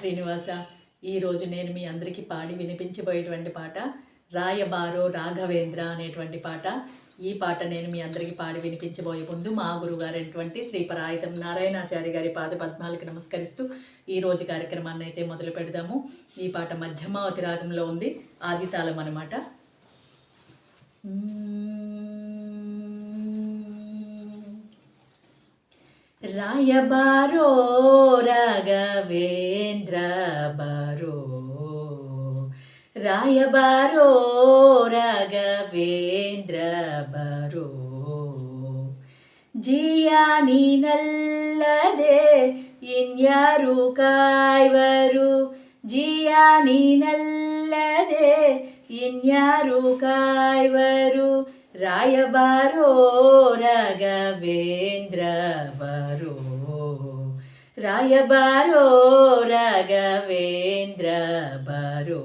శ్రీనివాస. ఈరోజు నేను మీ అందరికీ పాడి వినిపించబోయేటువంటి పాట రాయబారో రాఘవేంద్ర అనేటువంటి పాట. ఈ పాట నేను మీ అందరికీ పాడి వినిపించబోయే ముందు మా గురుగారైనటువంటి శ్రీ పరాయితం నారాయణాచారి గారి పాద పద్మాలకు నమస్కరిస్తూ ఈరోజు కార్యక్రమాన్ని అయితే మొదలు పెడదాము. ఈ పాట మధ్యమావతి రాగంలో ఉంది, ఆదితాళం అన్నమాట. రాయబారో రాఘవేంద్ర బారో, రాయబారో ರಾಘವೇಂದ್ರ ಬಾರೋ, ಜಿಯಾನಿ ನಲ್ಲದೆ ಇನ್ಯಾರು ಕಾಯ್ವರು, ಜಿಯಾನಿ ನಲ್ಲದೆ ಇನ್ಯಾರು ಕಾಯ್ವರು, ರಾಯಬಾರೋ ರಾಘವೇಂದ್ರ ಬಾರೋ, ರಾಯಬಾರೋ ರಾಘವೇಂದ್ರ ಬಾರೋ.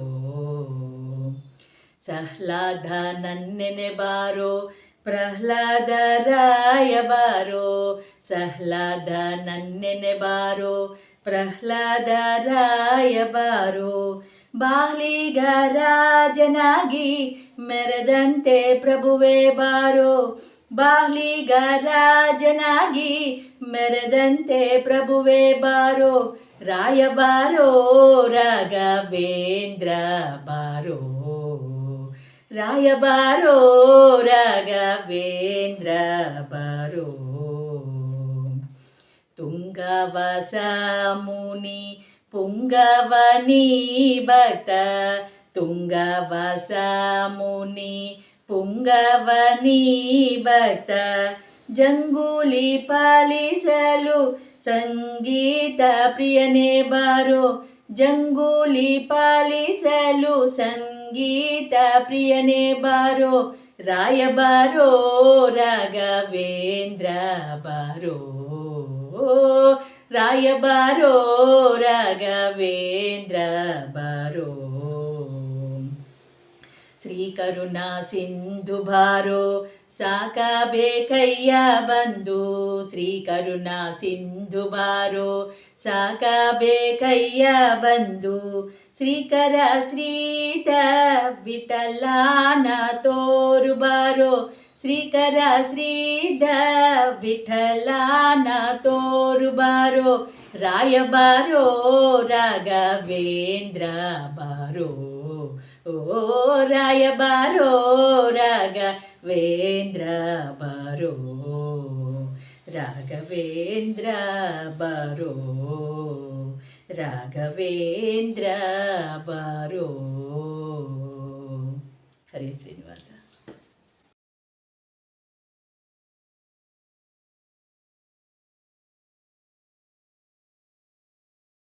ಸಹ್ಲಾದ ನನ್ನೆನೆ ಬಾರೋ, ಪ್ರಹ್ಲಾದ ರಾಯಬಾರೋ, ಸಹ್ಲಾದ ನನ್ನೆನೆ ಬಾರೋ, ಪ್ರಹ್ಲಾದ ರಾಯಬಾರೋ. ಬಾಲಿಗ ರಾಜನಾಗಿ ಮೆರೆದಂತೆ ಪ್ರಭುವೇ ಬಾರೋ, ಬಾಲಿಗ ರಾಜನಾಗಿ ಮೆರೆದಂತೆ ಪ್ರಭುವೇ ಬಾರೋ, ರಾಯಬಾರೋ ರಾಘವೇಂದ್ರ ಬಾರೋ, ರಾಯಬಾರೋ ರಾಘವೇಂದ್ರ ಬಾರೋ. ತುಂಗವಸ ಮುನಿ ಪುಂಗವನಿ ಭಕ್ತ, ತುಂಗವಸ ಮುನಿ ಪುಂಗವನಿ ಭಕ್ತ, ಜಂಗೂಲಿ ಪಾಲಿಸಲು ಸಂಗೀತ ಪ್ರಿಯನೇ ಬಾರೋ, ಜಂಗೂಲಿ ಪಾಲಿಸಲು ಸಂಗೀತ ಪ್ರಿಯನೇ ಬಾರೋ, ರಾಯಬಾರೋ ರಾಘವೇಂದ್ರ ಬಾರೋ, ರಾಯಬಾರೋ ರಾಘವೇಂದ್ರ ಬಾರೋ. ಶ್ರೀಕರುಣಾ ಸಿಂಧು ಬಾರೋ, ಸಾಕಬೇಕಯ್ಯ ಬಂದು, ಶ್ರೀಕರುಣಾ ಸಿಂಧು ಬಾರೋ, ಸಾಕಬೇಕಯ್ಯ ಬಂದು, ಶ್ರೀಕರ ಶ್ರೀತ ವಿಠಲಾನ ತೋರು ಬಾರೋ, ಶ್ರೀಕರ ಶ್ರೀದ ವಿಠಲಾನ ತೋರು ಬಾರೋ, ರಾಯಬಾರೋ ರಾಘವೇಂದ್ರ ಬಾರೋ, ಓ ರಾಯಬಾರೋ ರಾಘವೇಂದ್ರ ಬಾರೋ, ರಾಘವೇಂದ್ರ ಬಾರೋ, ರಾಘವೇಂದ್ರ ಬಾರೋ. ಹರೇ ಶ್ರೀನಿವಾಸ.